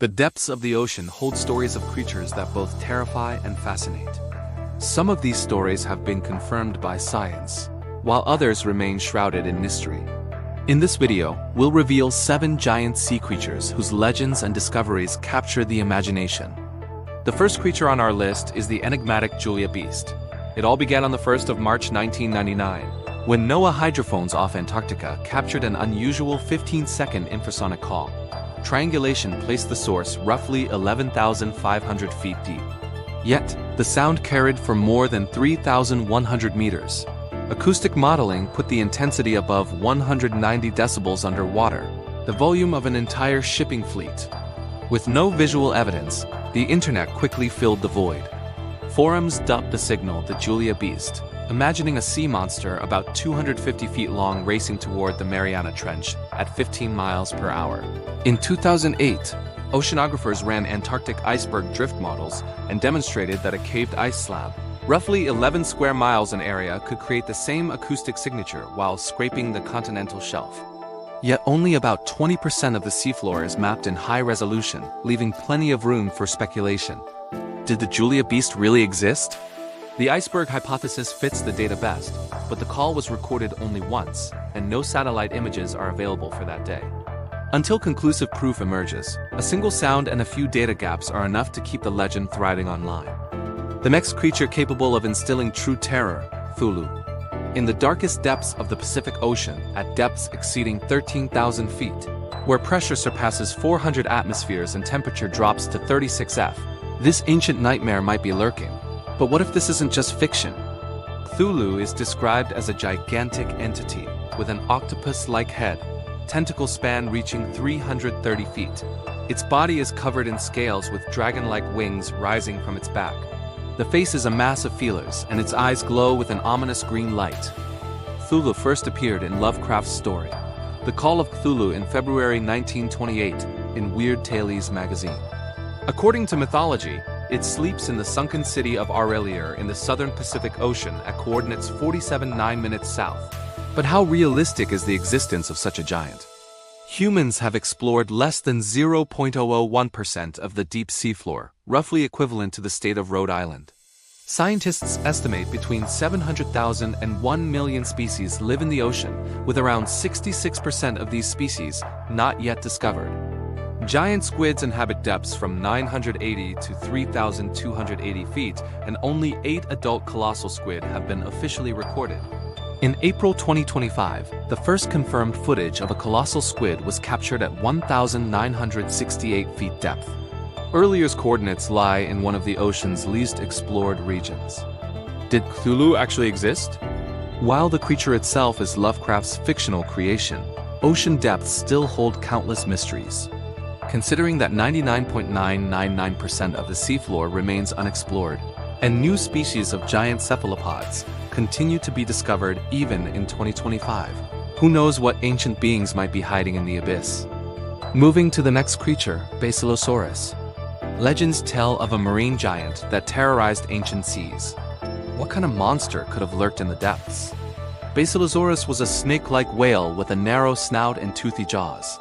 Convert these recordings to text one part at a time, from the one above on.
The depths of the ocean hold stories of creatures that both terrify and fascinate. Some of these stories have been confirmed by science, while others remain shrouded in mystery. In this video, we'll reveal 7 giant sea creatures whose legends and discoveries capture the imagination. The first creature on our list is the enigmatic Julia Beast. It all began on the 1st of March 1999, when NOAA hydrophones off Antarctica captured an unusual 15-second infrasonic call. Triangulation placed the source roughly 11,500 feet deep. Yet, the sound carried for more than 3,100 meters. Acoustic modeling put the intensity above 190 decibels underwater, the volume of an entire shipping fleet. With no visual evidence, the internet quickly filled the void. Forums dubbed the signal the Julia Beast, imagining a sea monster about 250 feet long racing toward the Mariana Trench at 15 miles per hour. In 2008, oceanographers ran Antarctic iceberg drift models and demonstrated that a caved ice slab, roughly 11 square miles in area, could create the same acoustic signature while scraping the continental shelf. Yet only about 20% of the seafloor is mapped in high resolution, leaving plenty of room for speculation. Did the Julia Beast really exist? The iceberg hypothesis fits the data best, but the call was recorded only once, and no satellite images are available for that day. Until conclusive proof emerges, a single sound and a few data gaps are enough to keep the legend thriving online. The next creature capable of instilling true terror, Cthulhu. In the darkest depths of the Pacific Ocean, at depths exceeding 13,000 feet, where pressure surpasses 400 atmospheres and temperature drops to 36 F, this ancient nightmare might be lurking. But what if this isn't just fiction? Cthulhu is described as a gigantic entity with an octopus-like head, tentacle span reaching 330 feet. Its body is covered in scales with dragon-like wings rising from its back. The face is a mass of feelers, and its eyes glow with an ominous green light. Cthulhu first appeared in Lovecraft's story, The Call of Cthulhu, in February 1928 in Weird Tales magazine. According to mythology, it sleeps in the sunken city of Aurelier in the southern Pacific Ocean at coordinates 47.9' south. But how realistic is the existence of such a giant? Humans have explored less than 0.001% of the deep seafloor, roughly equivalent to the state of Rhode Island. Scientists estimate between 700,000 and 1 million species live in the ocean, with around 66% of these species not yet discovered. Giant squids inhabit depths from 980 to 3,280 feet, and only 8 adult colossal squid have been officially recorded. In April 2025, the first confirmed footage of a colossal squid was captured at 1,968 feet depth. Earlier's coordinates lie in one of the ocean's least explored regions. Did Cthulhu actually exist? While the creature itself is Lovecraft's fictional creation, ocean depths still hold countless mysteries. Considering that 99.999% of the seafloor remains unexplored, and new species of giant cephalopods continue to be discovered even in 2025, who knows what ancient beings might be hiding in the abyss? Moving to the next creature, Basilosaurus. Legends tell of a marine giant that terrorized ancient seas. What kind of monster could have lurked in the depths? Basilosaurus was a snake-like whale with a narrow snout and toothy jaws.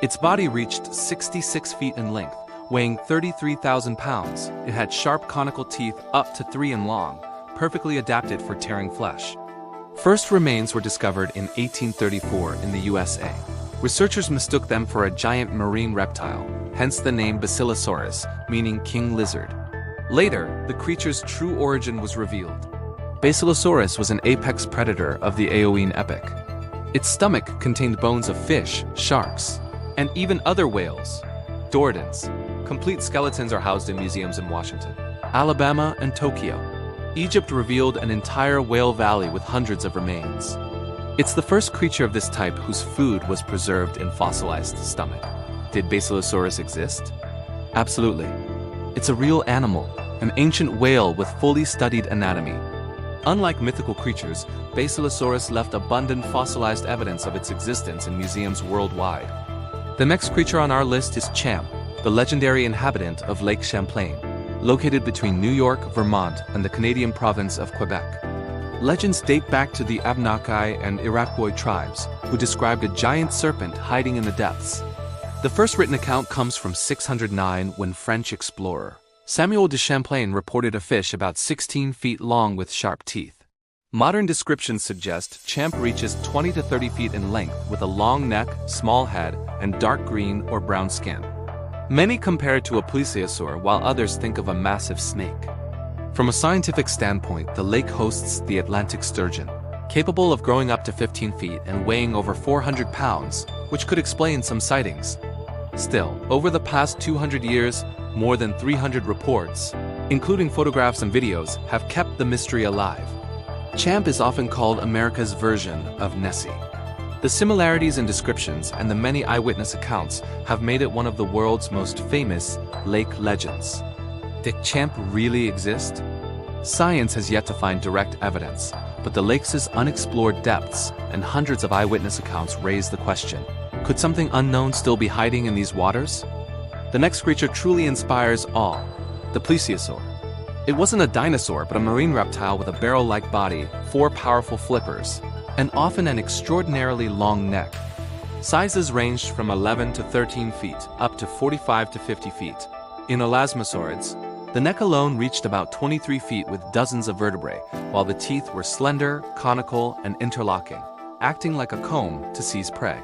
Its body reached 66 feet in length, weighing 33,000 pounds. It had sharp conical teeth up to 3 in long, perfectly adapted for tearing flesh. First remains were discovered in 1834 in the USA. Researchers mistook them for a giant marine reptile, hence the name Basilosaurus, meaning king lizard. Later, the creature's true origin was revealed. Basilosaurus was an apex predator of the Eocene epoch. Its stomach contained bones of fish, sharks, and even other whales. Dortons. Complete skeletons are housed in museums in Washington, Alabama, and Tokyo. Egypt revealed an entire whale valley with hundreds of remains. It's the first creature of this type whose food was preserved in fossilized stomach. Did Basilosaurus exist? Absolutely. It's a real animal, an ancient whale with fully studied anatomy. Unlike mythical creatures, Basilosaurus left abundant fossilized evidence of its existence in museums worldwide. The next creature on our list is Champ, the legendary inhabitant of Lake Champlain, located between New York, Vermont, and the Canadian province of Quebec. Legends date back to the Abenaki and Iroquois tribes, who described a giant serpent hiding in the depths. The first written account comes from 609 when French explorer Samuel de Champlain reported a fish about 16 feet long with sharp teeth. Modern descriptions suggest Champ reaches 20 to 30 feet in length with a long neck, small head, and dark green or brown skin. Many compare it to a plesiosaur, while others think of a massive snake. From a scientific standpoint, the lake hosts the Atlantic sturgeon, capable of growing up to 15 feet and weighing over 400 pounds, which could explain some sightings. Still, over the past 200 years, more than 300 reports, including photographs and videos, have kept the mystery alive. Champ is often called America's version of Nessie. The similarities in descriptions and the many eyewitness accounts have made it one of the world's most famous lake legends. Did Champ really exist? Science has yet to find direct evidence, but the lake's unexplored depths and hundreds of eyewitness accounts raise the question: could something unknown still be hiding in these waters? The next creature truly inspires awe: the plesiosaur. It wasn't a dinosaur, but a marine reptile with a barrel-like body, 4 powerful flippers, and often an extraordinarily long neck. Sizes ranged from 11 to 13 feet, up to 45 to 50 feet. In elasmosaurids, the neck alone reached about 23 feet with dozens of vertebrae, while the teeth were slender, conical, and interlocking, acting like a comb to seize prey.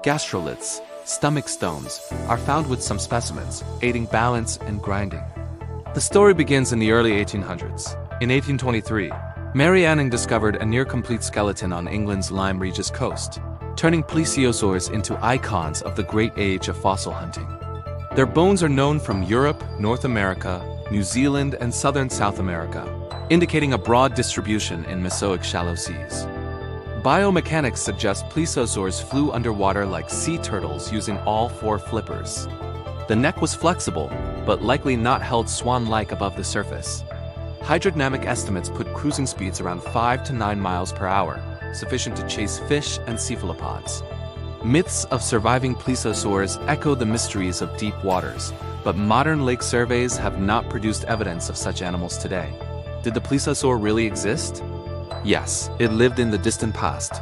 Gastroliths, stomach stones, are found with some specimens, aiding balance and grinding. The story begins in the early 1800s. In 1823, Mary Anning discovered a near-complete skeleton on England's Lyme Regis coast, turning plesiosaurs into icons of the great age of fossil hunting. Their bones are known from Europe, North America, New Zealand, and southern South America, indicating a broad distribution in Mesoic shallow seas. Biomechanics suggest plesiosaurs flew underwater like sea turtles using all 4 flippers. The neck was flexible, but likely not held swan-like above the surface. Hydrodynamic estimates put cruising speeds around 5 to 9 miles per hour, sufficient to chase fish and cephalopods. Myths of surviving plesiosaurs echo the mysteries of deep waters, but modern lake surveys have not produced evidence of such animals today. Did the plesiosaur really exist? Yes, it lived in the distant past.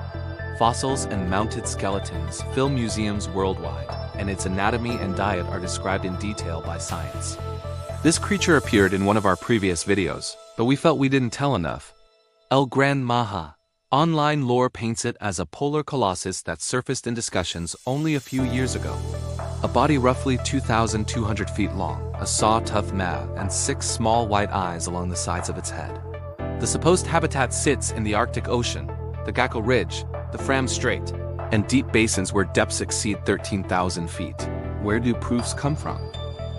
Fossils and mounted skeletons fill museums worldwide, and its anatomy and diet are described in detail by science. This creature appeared in one of our previous videos, but we felt we didn't tell enough. El Gran Maja. Online lore paints it as a polar colossus that surfaced in discussions only a few years ago. A body roughly 2,200 feet long, a saw-toothed maw, and 6 small white eyes along the sides of its head. The supposed habitat sits in the Arctic Ocean, the Gackel Ridge, the Fram Strait, and deep basins where depths exceed 13,000 feet. Where do proofs come from?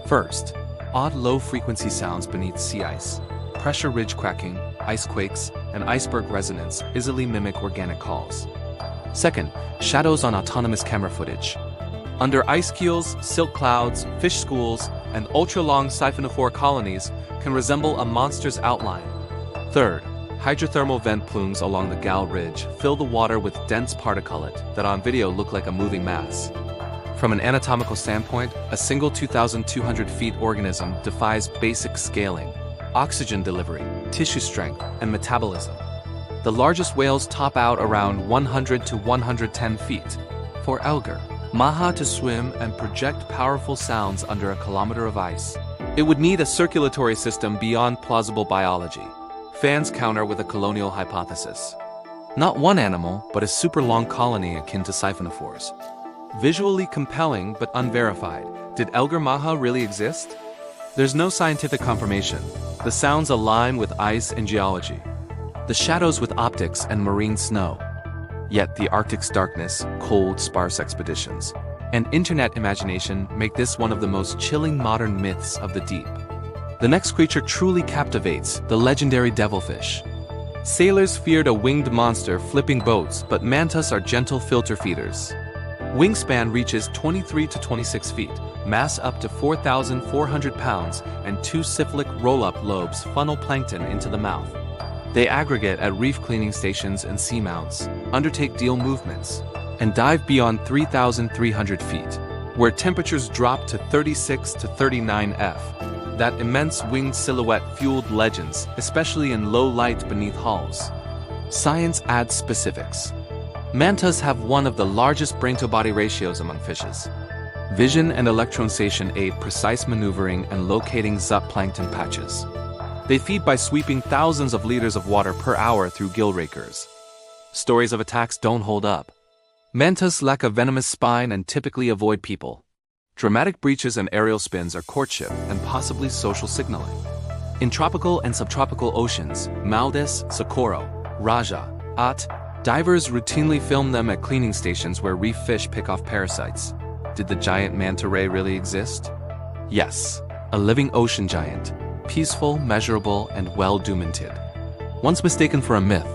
First, odd low-frequency sounds beneath sea ice. Pressure ridge cracking, ice quakes, and iceberg resonance easily mimic organic calls. Second, shadows on autonomous camera footage. Under ice keels, silk clouds, fish schools, and ultra-long siphonophore colonies can resemble a monster's outline. Third, hydrothermal vent plumes along the Gal Ridge fill the water with dense particulate that on video look like a moving mass. From an anatomical standpoint, a single 2,200 feet organism defies basic scaling, oxygen delivery, tissue strength, and metabolism. The largest whales top out around 100 to 110 feet. For Elgar Maha to swim and project powerful sounds under a kilometer of ice, it would need a circulatory system beyond plausible biology. Fans counter with a colonial hypothesis. Not one animal, but a super long colony akin to siphonophores. Visually compelling but unverified. Did Elgar Maha really exist? There's no scientific confirmation. The sounds align with ice and geology, the shadows with optics and marine snow. Yet the Arctic's darkness, cold, sparse expeditions, and internet imagination make this one of the most chilling modern myths of the deep. The next creature truly captivates: the legendary devilfish. Sailors feared a winged monster flipping boats, but mantas are gentle filter feeders. Wingspan reaches 23 to 26 feet, mass up to 4,400 pounds, and 2 cephalic roll-up lobes funnel plankton into the mouth. They aggregate at reef cleaning stations and seamounts, undertake deal movements, and dive beyond 3,300 feet, where temperatures drop to 36 to 39 F. That immense winged silhouette fueled legends, especially in low light beneath hulls. Science adds specifics. Mantas have one of the largest brain-to-body ratios among fishes. Vision and electrosensation aid precise maneuvering and locating zooplankton patches. They feed by sweeping thousands of liters of water per hour through gill rakers. Stories of attacks don't hold up. Mantas lack a venomous spine and typically avoid people. Dramatic breaches and aerial spins are courtship and possibly social signaling. In tropical and subtropical oceans, Maldives, Socorro, Raja, At, divers routinely film them at cleaning stations where reef fish pick off parasites. Did the giant manta ray really exist? Yes, a living ocean giant, peaceful, measurable, and well-documented. Once mistaken for a myth,